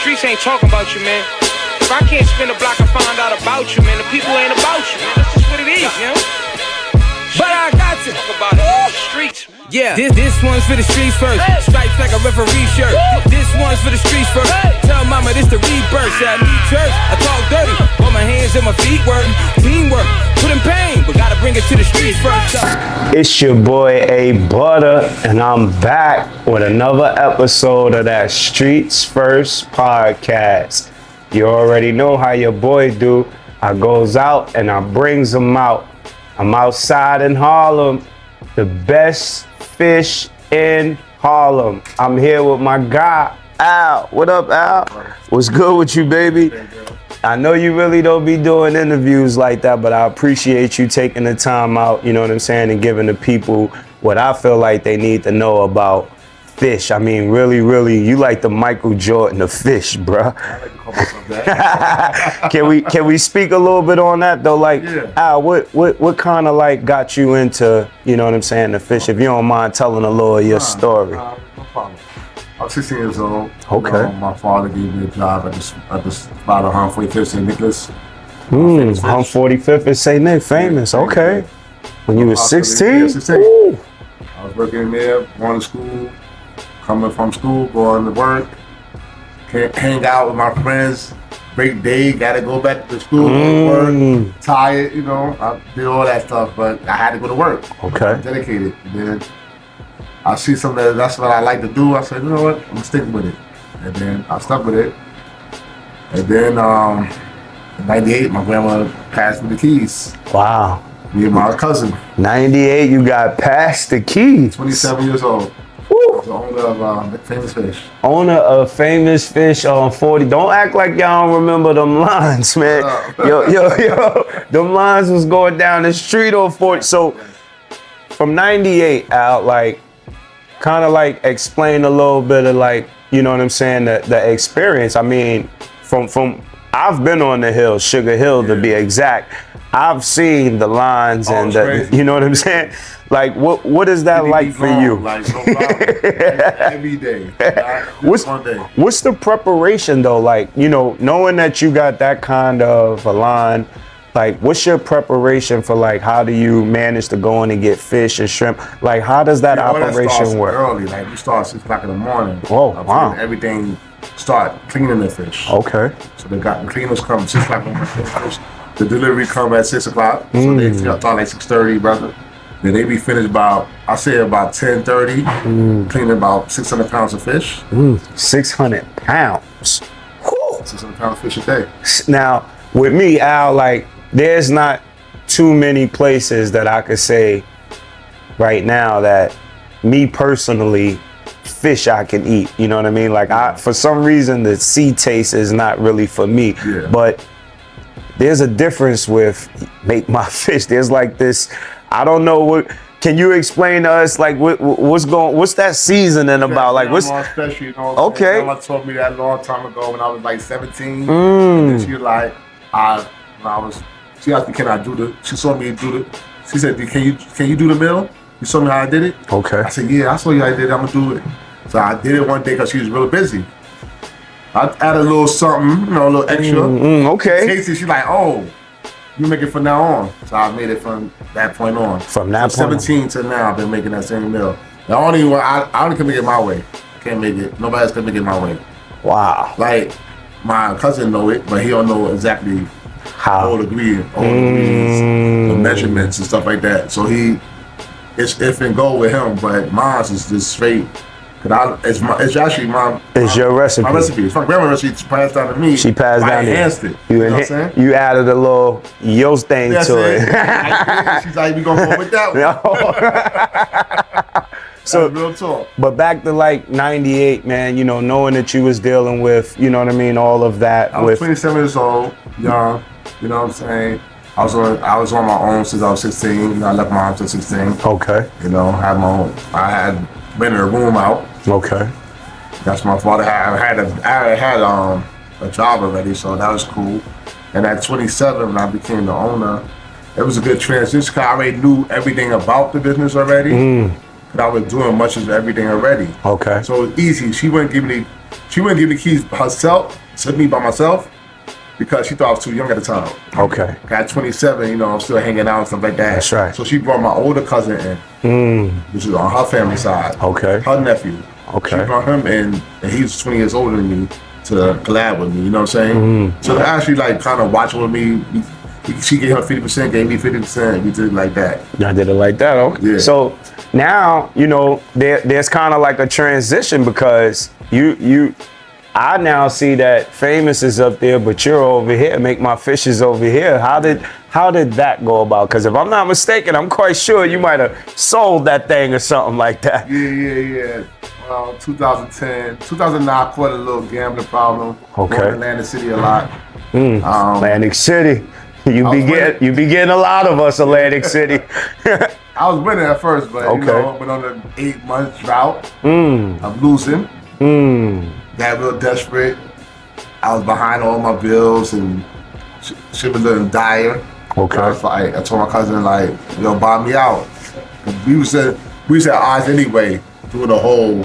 streets ain't talking about you, man. If I can't spin a block and find out about you, man, the people ain't about you, man. That's just what it is, you know? But I got to talk about it in the streets, man. Yeah, this one's for the streets first. Stripes like a referee shirt. This one's for the streets first. Tell mama this the rebirth. Say I need church. I talk dirty. Put my hands and my feet work. Teamwork. Put in pain, but gotta bring it to the streets first. It's your boy Abutta, and I'm back with another episode of that Streets First podcast. You already know how your boy do. I goes out and I brings them out. I'm outside in Harlem, the best fish in Harlem. I'm here with my guy, Al. What up, Al? What's good with you, baby? I know you really don't be doing interviews like that, but I appreciate you taking the time out, you know what I'm saying, and giving the people what I feel like they need to know about fish. I mean, really, you like the Michael Jordan of fish, bruh. I like to call myself that. Can we speak a little bit on that though? Like, yeah. Al, what kind of like got you into, you know what I'm saying, the fish? If you don't mind telling a little of your story. No problem. I was 16 years old. Okay. My father gave me a job at the spot on 145th St. Nicholas. 145th is St. Nick, famous. Okay. When you were 16? Yeah, 16. Ooh. I was working there, going to school, coming from school, going to work, hang out with my friends, break day, gotta go back to school, work, tired, you know, I did all that stuff, but I had to go to work. Okay. I'm dedicated. And then I see something that's what I like to do. I said, you know what, I'm sticking with it. And then I stuck with it. And then in 98, my grandma passed me the keys. Wow. Me and my cousin. 98, you got past the keys. 27 years old. Woo. The owner of Famous Fish. Owner of Famous Fish on 40. Don't act like y'all don't remember them lines, man. Yo. Them lines was going down the street on 40. So from 98 out, like, kind of like explain a little bit of like, you know what I'm saying, the experience. I mean, from I've been on the hill, Sugar Hill to be exact. I've seen the lines and you know what I'm saying? Like, what is that like for you? Like, no problem. Every day. What's the preparation though? Like, you know, knowing that you got that kind of a line, like, what's your preparation for, like, how do you manage to go in and get fish and shrimp? Like, how does that operation work? Early, like, we start 6 o'clock in the morning. Oh, wow. Everything start cleaning the fish. Okay. So the cleaners come 6 o'clock in the morning. The delivery come at 6 o'clock. So they start like 6:30, brother. Then they be finished about 10:30, cleaning about 600 pounds of fish. 600 pounds. Whew. 600 pounds of fish a day. Now, with me, Al, like, there's not too many places that I could say right now that me personally, fish I can eat. You know what I mean? Like, for some reason, the sea taste is not really for me. Yeah. But there's a difference with make my fish. There's like this, I don't know what. Can you explain to us like what's that seasoning about? Like what's special, you know? Okay. My mama told me that a long time ago when I was like 17. And then she was like, she asked me, can I do the? She saw me do the. She said, can you do the meal? You saw me how I did it. Okay. I said, yeah, I saw you how I did it. I'm gonna do it. So I did it one day because she was really busy. I added a little something, you know, a little extra. Okay. Tasty. She's like, oh, you make it from now on. So I made it from that point on. From that point 17 to now, I've been making that same meal. The only one, I only can make it my way. I can't make it. Nobody else can make it my way. Wow. Like, my cousin know it, but he don't know exactly how all the ingredients, the measurements and stuff like that. So it's if and go with him, but mine is just straight. It's actually my. It's your recipe. My recipe. It's my grandma's recipe. She passed down to me. She passed down to you. I enhanced it. You know what I'm saying? You added a little yo thing to it. She's like, we gonna go with that one. So real talk. But back to like 98, man. You know, knowing that you was dealing with, you know what I mean, all of that. I was 27 years old, young. You know what I'm saying? I was on my own since I was 16. You know, I left my house at 16. Okay. You know, I had rented a room out. Okay. That's my father. I had a job already, so that was cool. And at 27, when I became the owner, it was a good transition because I already knew everything about the business already. Cause I was doing much of everything already. Okay. So it was easy. She wouldn't give me the keys herself to me by myself because she thought I was too young at the time. Okay. At 27, you know, I'm still hanging out and stuff like that. That's right. So she brought my older cousin in, which is on her family side. Okay. Her nephew. Okay. She brought him in, and he was 20 years older than me to collab with me. You know what I'm saying? So they're actually like kind of watching with me. She gave her 50%, gave me 50%. We did it like that. I did it like that. Okay. Yeah. So now, you know, there's kind of like a transition because I now see that Famous is up there, but you're over here. Make My Fishes over here. How did that go about? Because if I'm not mistaken, I'm quite sure you might have sold that thing or something like that. Yeah. 2010, 2009, I caught a little gambling problem. Okay. Going to Atlantic City a lot. Atlantic City. You be getting a lot of us, Atlantic City. I was winning at first, but you know, went on an 8-month drought. I'm losing. Got real desperate. I was behind all my bills and shit was looking dire. Okay. So I was like, I told my cousin like, yo, buy me out. We was at odds anyway through the whole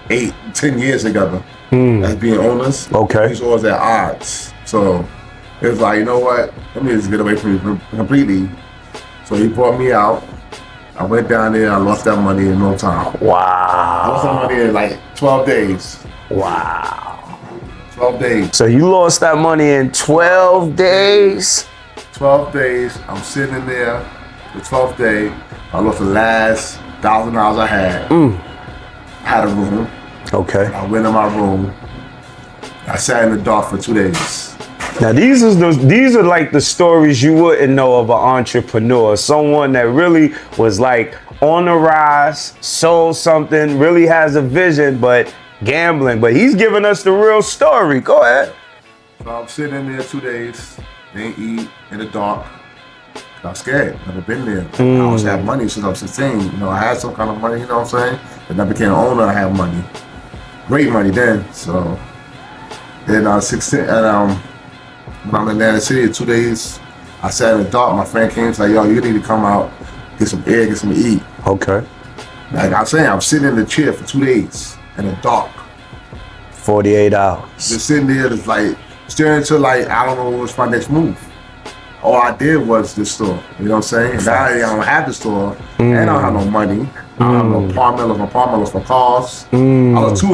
8-10 years together as being owners. Okay. We was always at odds. So it was like, you know what? Let me just get away from you completely. So he brought me out. I went down there. I lost that money in no time. Wow. I lost that money in like 12 days. Wow. 12 days. So you lost that money in 12 days? 12 days. I'm sitting in there. The 12th day, I lost the last $1,000 I had. I had a room. Okay. I went in my room. I sat in the dark for 2 days. Now these are like the stories you wouldn't know of an entrepreneur, someone that really was like on the rise, sold something, really has a vision, but gambling. But he's giving us the real story. Go ahead. So I'm sitting in there 2 days, didn't eat, in the dark. I'm scared. Never been there. I always had money since I was 16. You know, I had some kind of money. You know what I'm saying? Then I became an owner. I had money, great money then. So then I was 16 and when I'm in Atlantic City, 2 days, I sat in the dark. My friend came and said, yo, you need to come out, get some air, get some to eat. Okay. Like I'm saying, I'm sitting in the chair for 2 days in the dark. 48 hours. Just sitting there, just like staring into like, I don't know what's my next move. All I did was this store. You know what I'm saying? Now I don't have the store, and I don't have no money. I don't have no apartment for cars. I lost I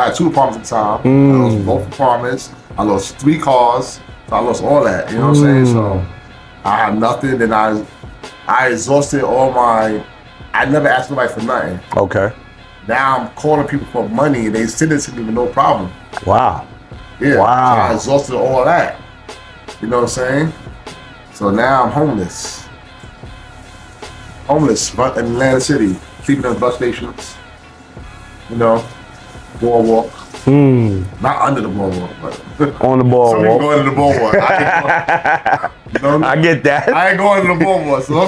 had 2 apartments at the time. I lost both apartments. I lost 3 cars. So I lost all that, you know what I'm saying? So I had nothing, then I exhausted all I never asked nobody for nothing. Okay. Now I'm calling people for money and they send it to me with no problem. Wow. Yeah. Wow. So I exhausted all that. You know what I'm saying? So now I'm homeless. Homeless in Atlantic City, sleeping in bus stations, you know, boardwalk. Not under the boardwalk, but on the some boardwalk. people go under the boardwalk. I get that. I ain't going to the boardwalk, so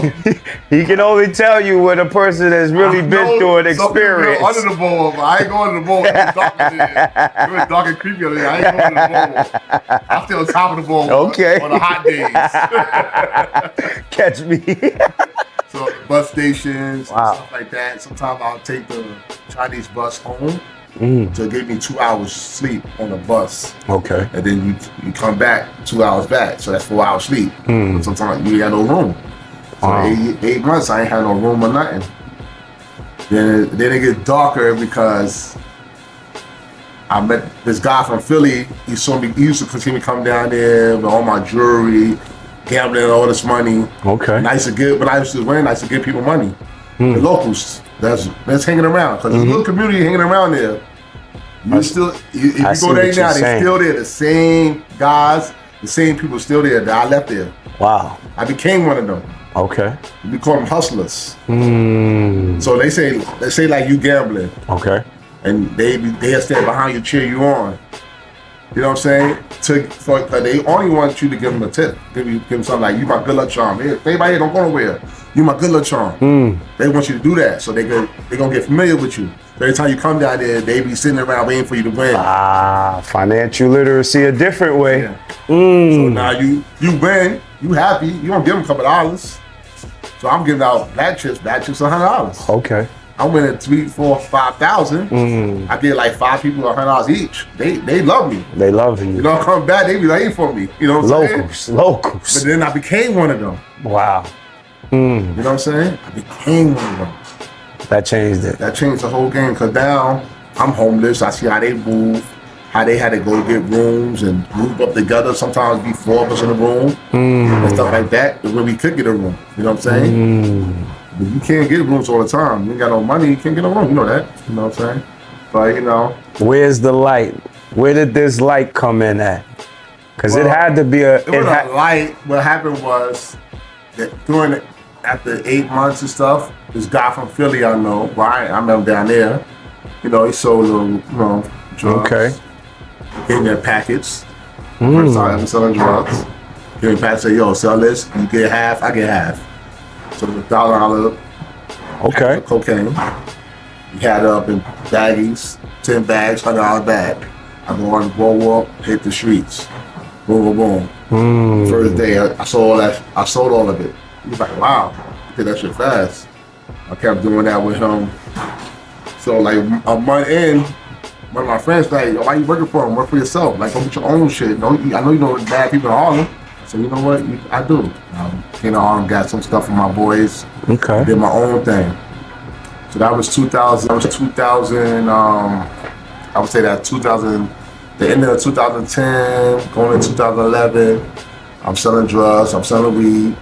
He can only tell you what a person has really been through an experience. Under the boardwalk, but I ain't going to the boardwalk. It's dark in there. It was dark and creepy in there. I ain't going to the boardwalk. I'm still on top of the boardwalk. Okay. On the hot days. Catch me. So bus stations, Wow. and stuff like that. Sometimes I'll take the Chinese bus home to give me 2 hours sleep on the bus. Okay. And then you come back 2 hours back, so that's 4 hours sleep. But sometimes you ain't got no room. So Wow. 8 months I ain't had no room or nothing. Then it gets darker because I met this guy from Philly. He saw me. He used to continue to come down there with all my jewelry, gambling and all this money. Okay. And I used to give, when I used to win, I used to give people money. The locals that's hanging around, because there's a little community hanging around there. If you go there now, they're still there. The same guys, the same people still there that I left there. Wow. I became one of them. Okay. We call them hustlers. So they say like you gambling, Okay. and they'll stand behind you, cheer you on. You know what I'm saying? They only want you to give them a tip, give them something like, you my good luck charm. Hey, everybody here don't go nowhere. You my good luck charm. They want you to do that, so they gonna get familiar with you. So every time you come down there, they be sitting around waiting for you to win. Financial literacy a different way. Yeah. So now you win, you happy. You don't give them a couple dollars. So I'm giving out black chips $100. Okay. I'm winning 3, 4, 5,000. I get like 5 people $100 each. They love me. They love you. You know, I come back, they be waiting for me. You know what I'm saying? Locals. But then I became one of them. Wow. You know what I'm saying? I became one of them. That changed it. That changed the whole game. Cause now I'm homeless. I see how they move, how they had to go get rooms and group up together. Sometimes be 4 of us in a room and stuff like that. When we could get a room, you know what I'm saying? But you can't get rooms all the time. You ain't got no money, you can't get no room. You know that. You know what I'm saying? But you know. Where's the light? Where did this light come in at? Because it had to be a. It was a light. What happened was that after 8 months and stuff, this guy from Philly I know, right? I met him down there. You know, he sold drugs. Okay. Gave me a package. First time ever selling drugs. Gave me a package, say, yo, sell this, you get half, I get half. So it was $1 okay. Of cocaine. We had it up in baggies, 10 bags, $100 bag. I go on the boardwalk, hit the streets. Boom, boom, boom. First day, I sold all of it. He was like, wow, you did that shit fast. I kept doing that with him. So like a month in, one of my friends like, yo, why you working for him? Work for yourself. Like, go get your own shit. I know you know bad people in Harlem. So you know what? I do. Came to Harlem, got some stuff for my boys. Okay. Did my own thing. So that was 2000. That was 2000. I would say that 2000. The end of 2010, going into 2011. I'm selling drugs. I'm selling weed.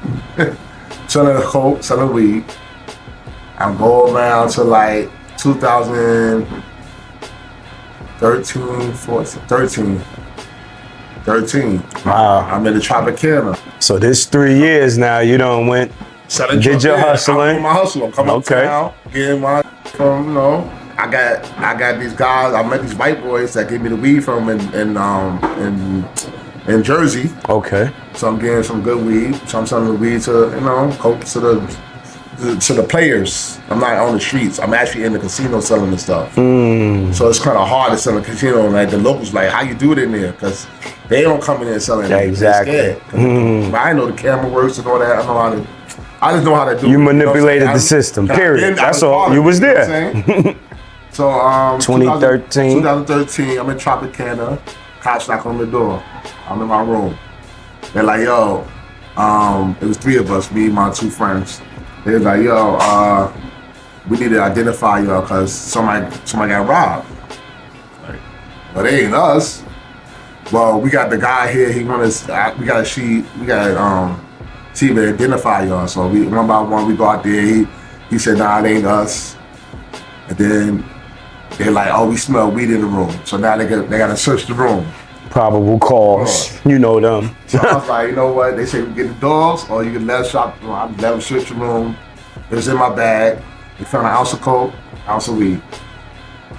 Selling coke. Selling weed. I'm going around to like 2013, 14, 13. Wow. I'm in the Tropicana. So this 3 years now, you done went, did your hustling? I'm my hustle. I'm coming to town, getting my from, you know. I got these guys, I met these white boys that gave me the weed from in Jersey. Okay. So I'm getting some good weed. So I'm selling the weed to, you know, to the players. I'm not on the streets. I'm actually in the casino selling the stuff. So it's kind of hard to sell a casino. Like the locals, like, how you do it in there? Because they don't come in there selling it. Exactly. But I know the camera works and all that. I just know how to do it. You manipulated the system, period. That's all. You was there. So 2013, I'm in Tropicana. Cops knock on the door. I'm in my room. They're like, yo, it was 3 of us, me and my 2 friends. They was like, yo, we need to identify y'all because somebody got robbed. Like, well, they ain't us. Well, we got the guy here. He want us. We got a sheet. We got see if they identify y'all. So we one by one we go out there. He said, nah, it ain't us. And then they're like, oh, we smell weed in the room. So now they got to search the room. Probable cause. You know them. So I was like, you know what? They say we get the dogs or you can let us shop. I let them search the room. It was in my bag. They found an ounce of coke, ounce of weed.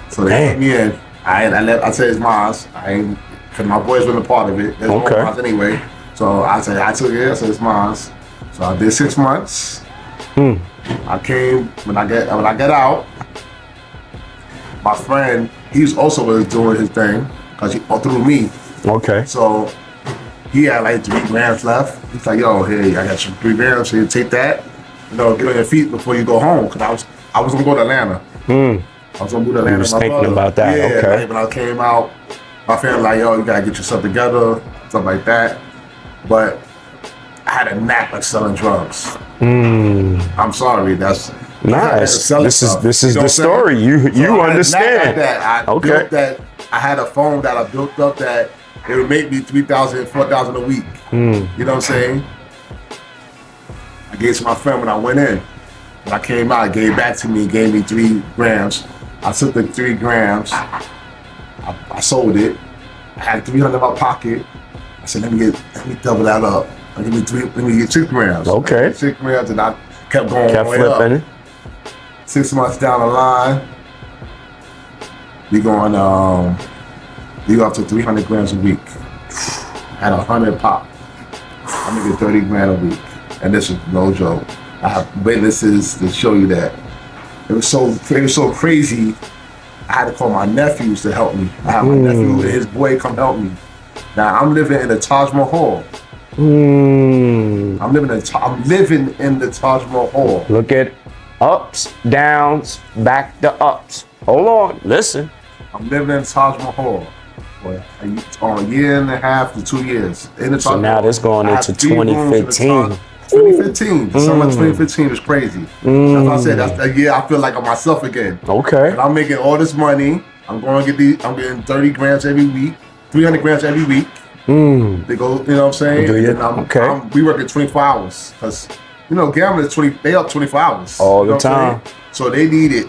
So they put me in. I said it's mine. Because my boys weren't a part of it. It's mine anyway. So I said, I took it. I said it's mine. So I did 6 months. I came when I get out. My friend, he's also was doing his thing because he through me. Okay. So he had like 3 grams left. He's like, yo, hey, I got some 3 grams. So you take that, you know, get on your feet before you go home. Cause I was gonna go to Atlanta. I was gonna move to Atlanta. You was thinking about that. Yeah, okay. Like when I came out, my family like, yo, you gotta get yourself together, stuff like that. But I had a knack of selling drugs. I'm sorry, that's. Nice. This is the story. You understand. I built that. I had a phone that I built up that it would make me $3,000, $4,000 a week. You know what I'm saying? I gave it to my friend when I went in. When I came out, he gave back to me, gave me 3 grams. I took the 3 grams. I sold it. I had 300 in my pocket. I said, let me double that up. Let me get 6 grams. Okay. 6 grams, and I kept going. Kept flipping it. 6 months down the line, we go up to 300 grams a week. At 100 pop, I'm making 30 grand a week, and this is no joke. I have witnesses to show you that. It was so crazy. I had to call my nephews to help me. I had my nephew and his boy come help me. Now I'm living in the Taj Mahal. I'm living in the Taj Mahal. Look at Ups, downs, back to ups. Hold on, listen. I'm living in Taj Mahal for a year and a half to 2 years. In the So now this going into 2015. 2015, December 2015 is crazy. That's what I said. That's the year I feel like I'm myself again. Okay. And I'm making all this money. I'm going to get these. I'm getting 30 grams every week, 300 grams every week. They go, you know what I'm saying? Do you? And we work at 24 hours because, you know, gambling is 20. They up 24 hours all the time. So they need it,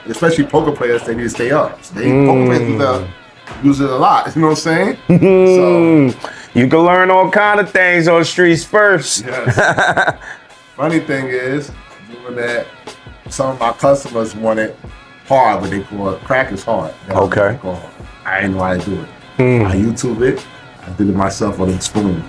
especially poker players. They need to stay up. So poker players use it a lot. You know what I'm saying? So you can learn all kind of things on streets first. yes. Funny thing is, doing that, some of my customers want it hard, but they call it crack is hard. That's what Okay. they call it. I didn't know how to do it. I YouTube it. I did it myself on the spoon.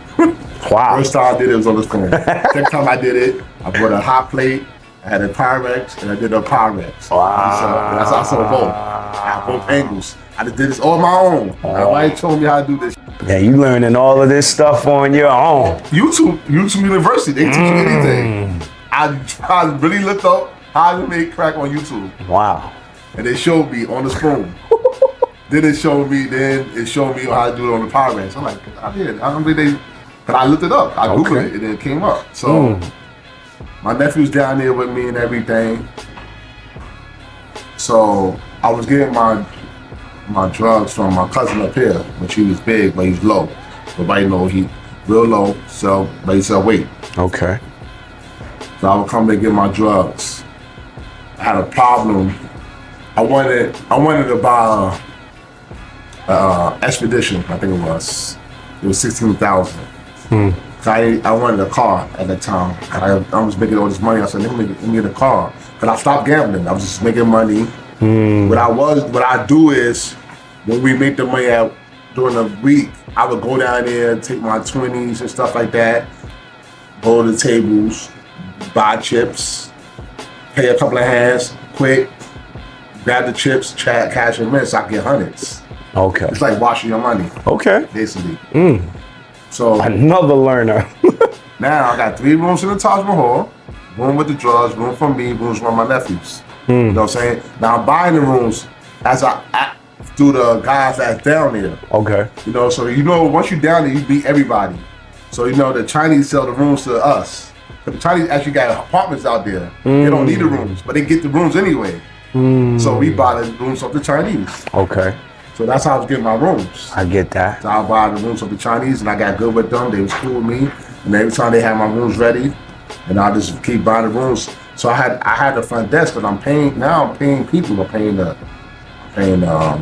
Wow. First time I did it was on the spoon. Second time I did it, I brought a hot plate, I had a Pyrex, and I did a Pyrex. Wow. So that's how I saw both. I have both angles. I just did this all on my own. Nobody told me how to do this. Yeah, you learning all of this stuff on your own. YouTube University, they teach you anything. I really looked up how to make crack on YouTube. Wow. And they showed me on the spoon. Then it showed me how to do it on the Pyrex. I'm like, I did. I don't think but I looked it up. I Googled it and it came up. So my nephew's down there with me and everything. So I was getting my drugs from my cousin up here, which he was big, but he's low. Nobody know he real low, but he sell weight. Okay. So I would come to get my drugs. I had a problem. I wanted to buy Expedition, I think it was. It was 16,000. I wanted a car at that time. I was making all this money. I said, let me get a car. But I stopped gambling. I was just making money. What I do is, when we make the money out during the week, I would go down there, take my 20s and stuff like that, go to the tables, buy chips, pay a couple of hands, quick, grab the chips, cash and mints, I get hundreds. Okay. It's like washing your money. Okay. Basically. So another learner. Now I got 3 rooms in the Taj Mahal, room with the drugs, room for me, rooms for my nephews. You know what I'm saying? Now I'm buying the rooms as I through the guys that's down there. Okay. You know, so once you're down there, you beat everybody. So the Chinese sell the rooms to us. But the Chinese actually got apartments out there. They don't need the rooms, but they get the rooms anyway. So we buy the rooms of the Chinese. Okay. So that's how I was getting my rooms. I get that. So I buy the rooms of the Chinese, and I got good with them. They was cool with me, and every time they had my rooms ready, and I just keep buying the rooms. So I had the front desk, but I'm paying people. I'm paying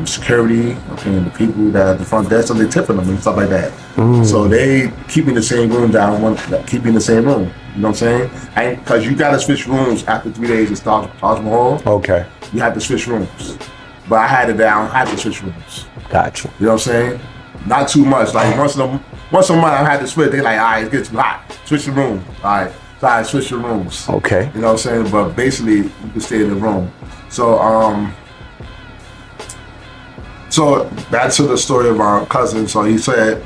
security. I'm paying the people that at the front desk, so they tipping them and stuff like that. So they keep me in the same room. Keep me in the same room. You know what I'm saying? Because you got to switch rooms after 3 days at Taj Mahal. Okay. You have to switch rooms. But I had it down. I had to switch rooms. Gotcha. You know what I'm saying? Not too much. Like once a month I had to switch. They like, all right, it gets too hot. Switch the room. All right. So I switch the rooms. Okay. You know what I'm saying? But basically, you can stay in the room. So back to the story of our cousin. So he said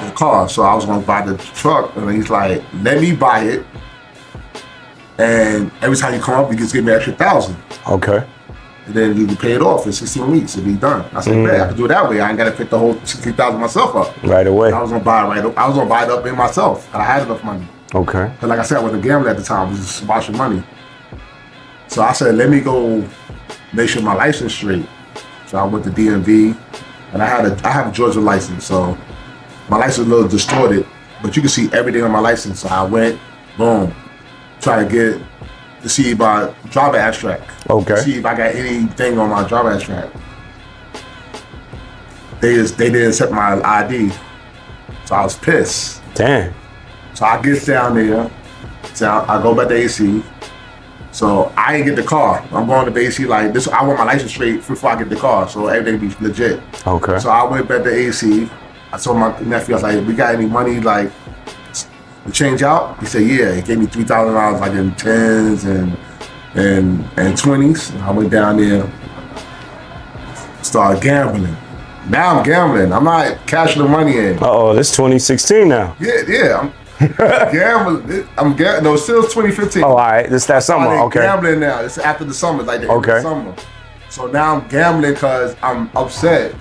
the car. So I was gonna buy the truck, and he's like, let me buy it. And every time you come up, you just give me an extra 1,000. Okay. And then you can pay it off in 16 weeks and be done. I said, man, I can do it that way. I ain't got to pick the whole 60,000 myself up. Right away. I was gonna buy it up in myself, and I had enough money. Okay. But like I said, I wasn't gambling at the time. I was just washing money. So I said, let me go make sure my license straight. So I went to DMV, and I have a Georgia license, so my license is a little distorted, but you can see everything on my license. So I went, boom, try to get to see my driver abstract. Okay. See if I got anything on my driver abstract. They didn't accept my ID, so I was pissed. Damn. So I get down there, I go back to AC. So I ain't get the car. I'm going to the AC like this. I want my license straight before I get the car, so everything be legit. Okay. So I went back to AC. I told my nephew, I was like, we got any money like to change out? He said, yeah. He gave me $3,000 like in 10s and 20s. And I went down there, started gambling. Now I'm gambling. I'm not cashing the money in. Uh-oh, this 2016 now. Yeah. Gambling. I'm gambling. No, still 2015. Oh, all right. This that summer. I'm Okay. gambling now. It's after the summer, like the end of Okay. the summer. So now I'm gambling because I'm upset.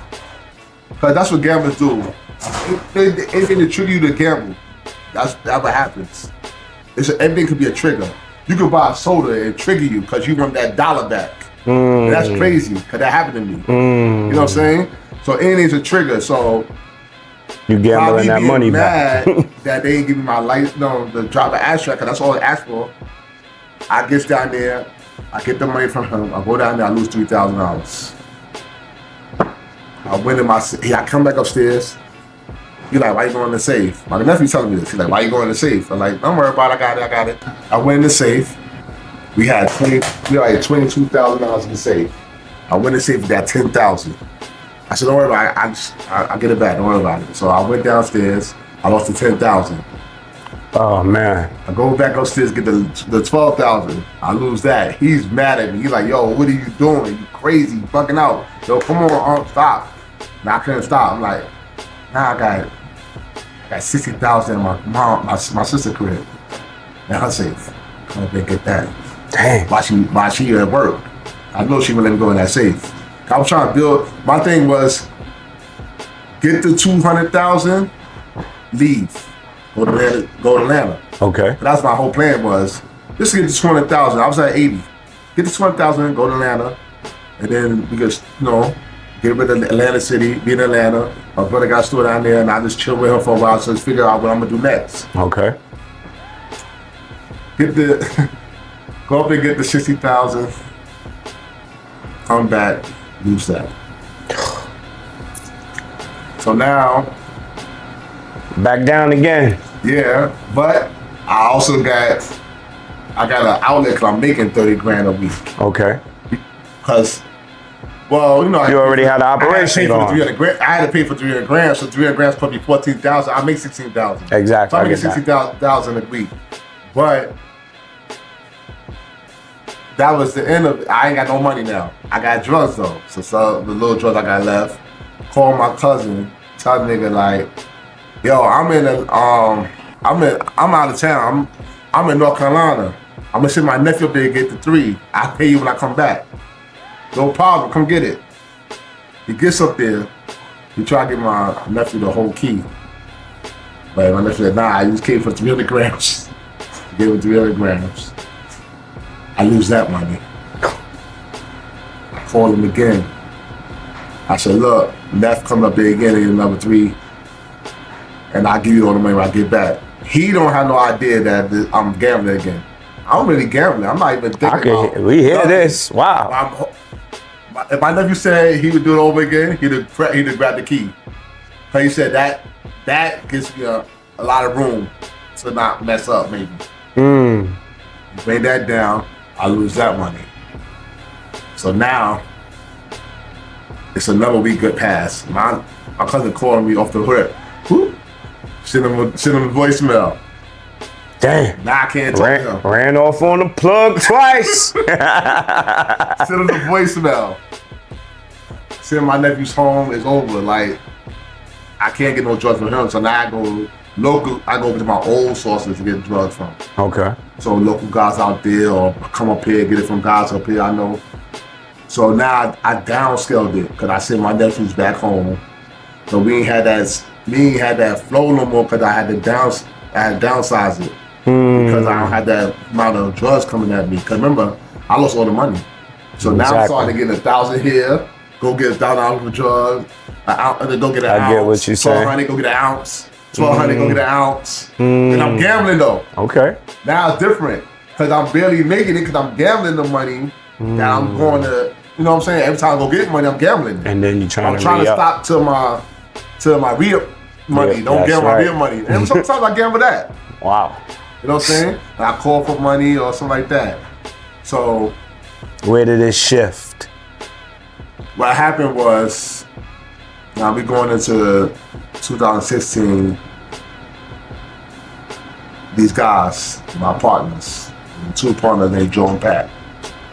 Because that's what gamblers do. Anything to trigger you to gamble. That's what happens. Everything could be a trigger. You could buy a soda and trigger you because you want that dollar back. That's crazy because that happened to me. You know what I'm saying? So anything's a trigger. So You gambling that money back. mad that they ain't give me my life, the drop of abstract, because that's all I asked for. I get down there, I get the money from him, I go down there, I lose $3,000. I went in I come back upstairs. He like, why you going in the safe? My nephew telling me this. He's like, why you going in the safe? I'm like, don't worry about it, I got it. I went in the safe. We had $22,000 in the safe. I went in the safe, we got $10,000. I said, don't worry about it. I get it back. Don't worry about it. So I went downstairs. I lost the $10,000. Oh man. I go back upstairs, get the $12,000. I lose that. He's mad at me. He's like, yo, what are you doing? You crazy, you fucking out. Yo, come on, stop. Now I couldn't stop. I'm like, nah, I got $60,000 in my sister crib. And her safe. Come up and get that. Dang. While she at work. I know she would let me go in that safe. I was trying to build. My thing was get the $200,000, leave, go to Atlanta. Okay. But that's my whole plan was. Just to get the $200,000. I was at 80. Get the $200,000, go to Atlanta, and then we could, get rid of Atlanta City, be in Atlanta. My brother got a store down there, and I just chill with him for a while, so just figure out what I'm gonna do next. Okay. Go up and get the 60,000. Come back. Lose that. So now, back down again. Yeah, but I also got an outlet because I'm making 30 grand a week. Okay. Because, you already had an operation I had to pay for 300 grand, so 300 grand put me 14,000. I make 16,000. Exactly. So I make 60,000 a week, but. That was the end of it. I ain't got no money now. I got drugs though. So the little drugs I got left. Call my cousin, tell the nigga like, yo, I'm out of town. I'm in North Carolina. I'm gonna send my nephew up there to get the 3. I'll pay you when I come back. No problem, come get it. He gets up there, he try to get my nephew the whole key. But my nephew said, nah, I just came for 300 grams. He gave him 300 grams. I lose that money. I call him again. I said, look, Neff coming up there again in another 3, and I'll give you all the money when I get back. He don't have no idea that I'm gambling again. I'm really gambling. I'm not even thinking about we hear this. Wow. If my nephew said he would do it over again, he'd have grabbed the key. Because he said that gives me a lot of room to not mess up, maybe. Bring that down. I lose that money. So now, it's another week good pass. My cousin called me off the hook. Send him a voicemail. Damn. Now I can't talk to him. Ran off on the plug twice. Send him the voicemail. Send my nephew's home, it's over. Like, I can't get no drugs from him, so now I go local. I go to my old sources to get drugs from. Okay. So local guys out there, or come up here, get it from guys up here I know. So now I downscaled it because I sent my nephews back home. So we ain't had that flow no more because I had to downsize it because I don't have that amount of drugs coming at me. Because remember, I lost all the money. So now I'm starting to get 1,000 here, go get $1,000 for drugs, and then go get an ounce. I get what you're saying. 1,200, go get an ounce. 1,200, go get an ounce. And I'm gambling though. Okay. Now it's different because I'm barely making it because I'm gambling the money that I'm going to, you know what I'm saying? Every time I go get money, I'm gambling. And then you're trying to stop to my real money. Don't gamble my real money. And sometimes I gamble that. Wow. You know what I'm saying? And I call for money or something like that. So where did it shift? What happened was, now we going into 2016. These guys, my partners, 2 partners named Joe and Pat.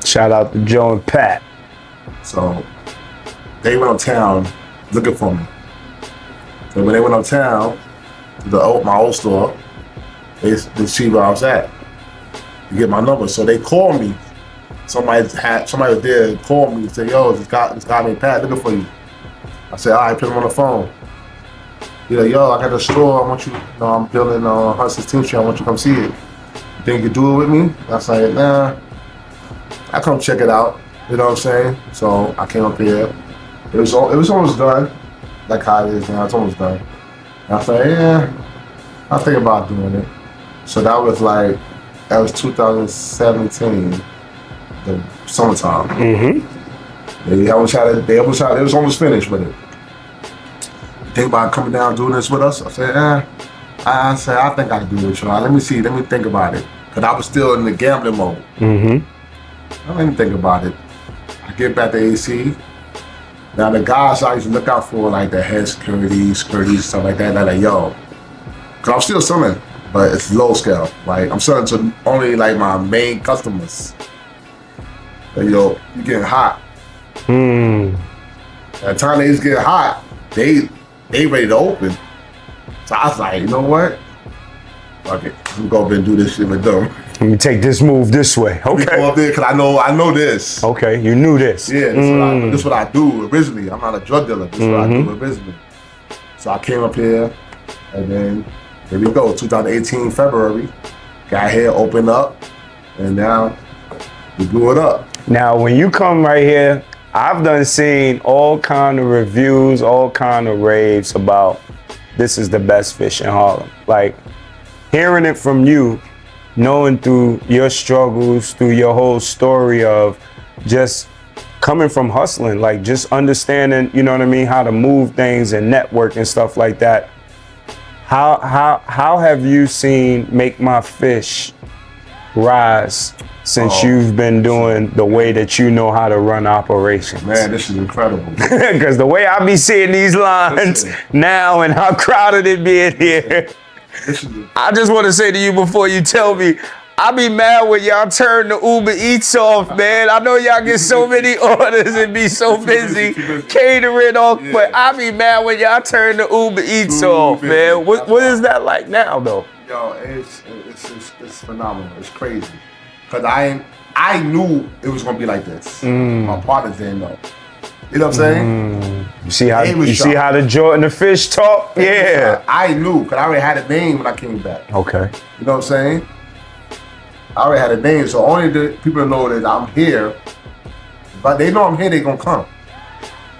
Shout out to Joe and Pat. So they went uptown looking for me. So when they went uptown to my old store, They see where I was at. You get my number. So they called me. Somebody was there and called me and said, yo, this guy named Pat looking for you. I said, all right, put him on the phone. He's like, yo, I got a store. I want you, I'm building 116th Street. I want you to come see it. You think you can do it with me? I said, nah. I come check it out. You know what I'm saying? So I came up here. It was almost done. Like how it is now, it's almost done. And I said, yeah, I'll think about doing it. So that was 2017, the summertime. Mm-hmm. They was almost finished with it. Think about coming down doing this with us? I said, I think I can do it. Let me think about it. Cause I was still in the gambling mode. Mm-hmm. Let me think about it. I get back to AC. Now the guys I used to look out for, like the head security, stuff like that, they're like, yo, cause I'm still selling, but it's low scale. Like I'm selling to only like my main customers. Like, yo, you getting hot. At the time they just get hot, they ready to open. So I was like, you know what? Fuck it. I'm gonna go up and do this shit with them. Let me take this move this way. Okay. Go up there, cause I know this. Okay, you knew this. Yeah, this is what I do originally. I'm not a drug dealer. This is what I do originally. So I came up here, and then here we go. 2018 February, got here, opened up, and now we blew it up. Now, when you come right here, I've done seen all kind of reviews, all kind of raves about this is the best fish in Harlem. Like hearing it from you, knowing through your struggles, through your whole story of just coming from hustling, like just understanding, you know what I mean, how to move things and network and stuff like that. How have you seen Make My Fish rise since you've been doing the way that you know how to run operations? Man, this is incredible. Because the way I be seeing these lines now and how crowded it be in here, I just want to say to you before you tell me, I be mad when y'all turn the Uber Eats off, man. I know y'all get so many orders and be so busy catering off, but I be mad when y'all turn the Uber Eats off, man. What is that like now, though? Yo, it's phenomenal. It's crazy. Cause I knew it was gonna be like this. My partners didn't know. You know what I'm saying? You see how the Jordan the fish talk? Yeah. I knew, cause I already had a name when I came back. Okay. You know what I'm saying? I already had a name, so only the people that know that I'm here, but they know I'm here, they gonna come.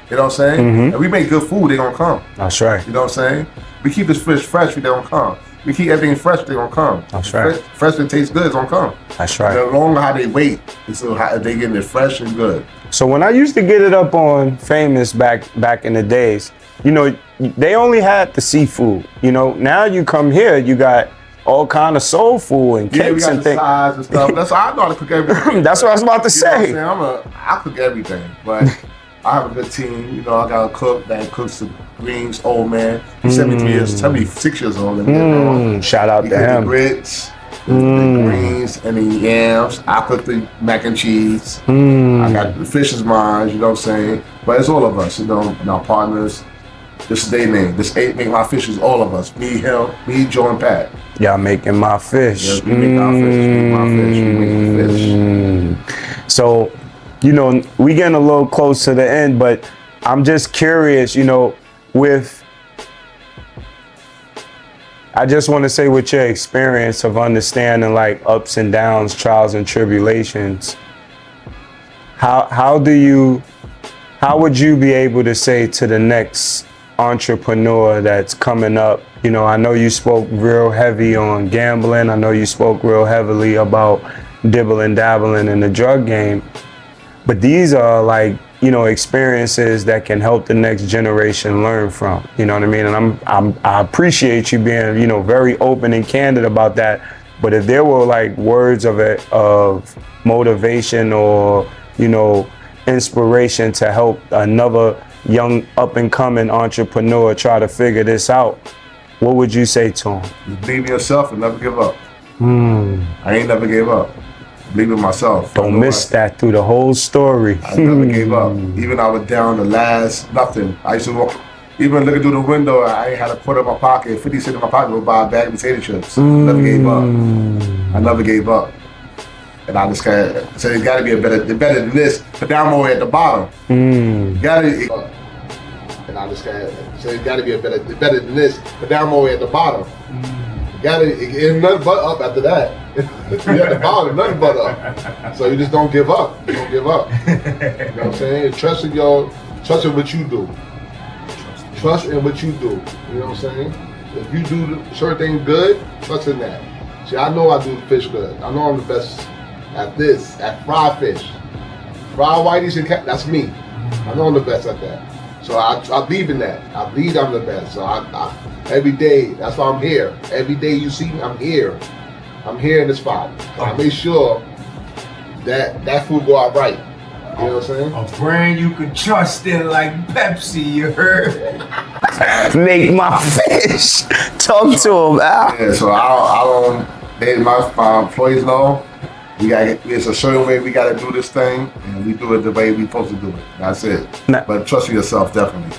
You know what I'm saying? If we make good food, they gonna come. That's right. You know what I'm saying? We keep this fish fresh, they gonna come. We keep everything fresh, they gonna come. That's right. Fresh and tastes good, it's gonna come. That's right. The longer how they wait, so how they getting it fresh and good. So when I used to get it up on Famous back in the days, you know, they only had the seafood. You know, now you come here, you got all kind of soul food and cakes and things. Sides and stuff. That's why I know how to cook everything. That's what I was about to say. You know I cook everything, but I have a good team. You know, I got a cook that cooks the greens. Old man, he's 76 years old. Shout out to him. The grits, the greens, and the yams. I cook the mac and cheese. I got the fish is mine. You know what I'm saying? But it's all of us. You know, and our partners. This is their name. This ain't Make My Fish is all of us. Me, him, me, Joe, and Pat. Y'all making my fish. Yes, we make our fish. We make my fish. We make the fish. So, you know, we getting a little close to the end, but I'm just curious, you know, I just want to say with your experience of understanding like ups and downs, trials and tribulations, how would you be able to say to the next entrepreneur that's coming up? You know, I know you spoke real heavy on gambling. I know you spoke real heavily about dibbling, dabbling in the drug game. But these are like, you know, experiences that can help the next generation learn from. You know what I mean? And I appreciate you being, you know, very open and candid about that. But if there were like words of motivation or, you know, inspiration to help another young up and coming entrepreneur try to figure this out, what would you say to him? Just believe in yourself and never give up. I ain't never gave up. Believe in myself. Don't miss that through the whole story. I never gave up. Even I was down the last nothing. I used to even looking through the window, I ain't had a quarter in my pocket, 50 cents in my pocket to buy a bag of potato chips. Never gave up. I never gave up. And I just can't, so it's gotta be better than this, but down more at the bottom. You gotta, and I just can't, so it's gotta be better than this, but down more at the bottom. You gotta, it's nothing but up after that. You at the bottom, nothing but up. So you just don't give up. You don't give up. You know what I'm saying? Trust in what you do. Trust in what you do. You know what I'm saying? If you do certain things good, trust in that. See, I know I do the fish good. I know I'm the best at this, at fried fish. Fried whiteys and cat, that's me. I know I'm the best at that. So I believe in that. I believe I'm the best. So I every day, that's why I'm here. Every day you see me, I'm here. I'm here in the spot. So I make sure that food go out right. You know what I'm saying? A brand you can trust in like Pepsi, you heard? Make my fish. Talk to him, Al. Yeah, so I don't, my employees know, it's a certain way we gotta do this thing, and we do it the way we supposed to do it. That's it. But trust yourself, definitely.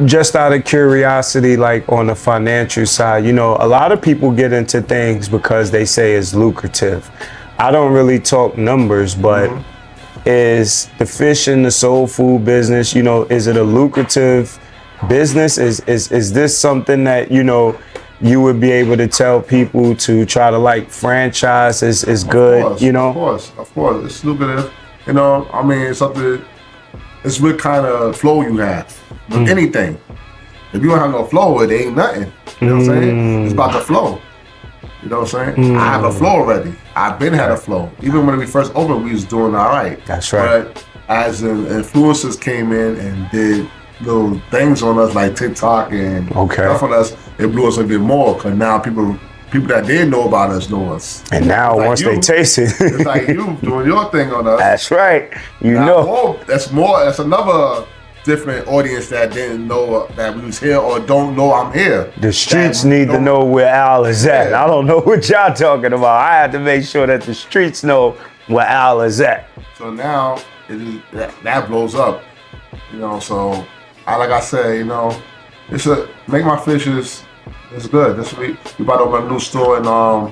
Just out of curiosity, like on the financial side, you know, a lot of people get into things because they say it's lucrative. I don't really talk numbers, but is the fish and the soul food business, you know, is it a lucrative business? Is this something that, you know, you would be able to tell people to try to like franchise is good, course, you know? Of course, it's lucrative. You know, I mean, it's something, it's what kind of flow you have with anything. If you don't have no flow, it ain't nothing. You know what I'm saying? It's about the flow. You know what I'm saying? I have a flow already. I've been had a flow. Even when we first opened, we was doing all right. That's right. But as influencers came in and did little things on us like TikTok and stuff on us, it blew us a bit more because now people that didn't know about us know us. And now like once they taste it, it's like you doing your thing on us. That's right. You now, know. That's another different audience that didn't know that we was here or don't know I'm here. The streets need to know where Al is at. I don't know what y'all talking about. I have to make sure that the streets know where Al is at. So now that blows up, you know. So like I said, you know, Make My Fish is good. This week we about to open a new store in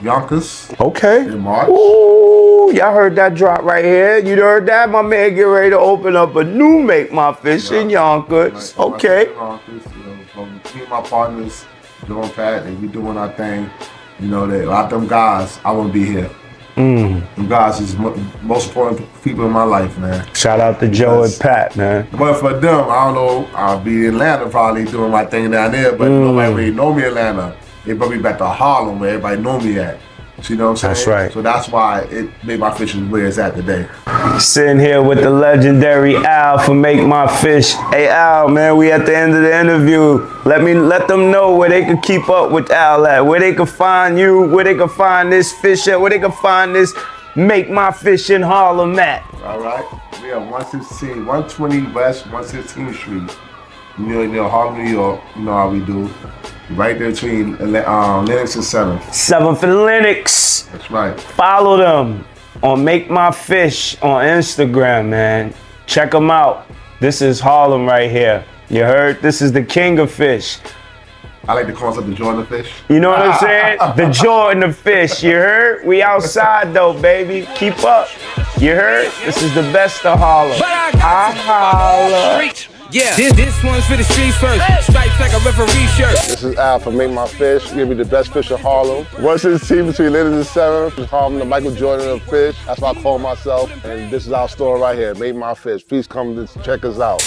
Yonkers. Okay. In March. Ooh, y'all heard that drop right here. You heard that? My man get ready to open up a new Make My Fish in Yonkers. Okay. You know, me and my partners doing Pat and we doing our thing. You know, without them guys, I wouldn't be here. Them guys is most important people in my life, man. Shout out to Joe and Pat, man. But for them, I don't know, I'll be in Atlanta probably doing my thing down there, but nobody really know me in Atlanta. They brought me back to Harlem where everybody know me at. You know what I'm saying? That's right. So that's why it made my fish where it's at today. Sitting here with the legendary Al for Make My Fish. Hey Al, man, we at the end of the interview. Let them know where they can keep up with Al at, where they can find you, where they can find this fish at, where they can find this Make My Fish in Harlem at. All right. We are 120 West 116th Street. Near Harlem, New York. You know how we do. Right there between Lennox and 7th. 7th and Lennox. That's right. Follow them on Make My Fish on Instagram, man. Check them out. This is Harlem right here. You heard? This is the king of fish. I like the concept of Jordan the fish. You know what I'm saying? The Jordan the fish. You heard? We outside though, baby. Keep up. You heard? This is the best of Harlem. I holla. Yeah, this one's for the streets first. Stripes like a referee shirt. This is Al from Make My Fish. Give me the best fish of Harlem. 116 between Lennox and 7th. Harlem, the Michael Jordan of fish. That's what I call myself. And this is our store right here, Make My Fish. Please come to check us out.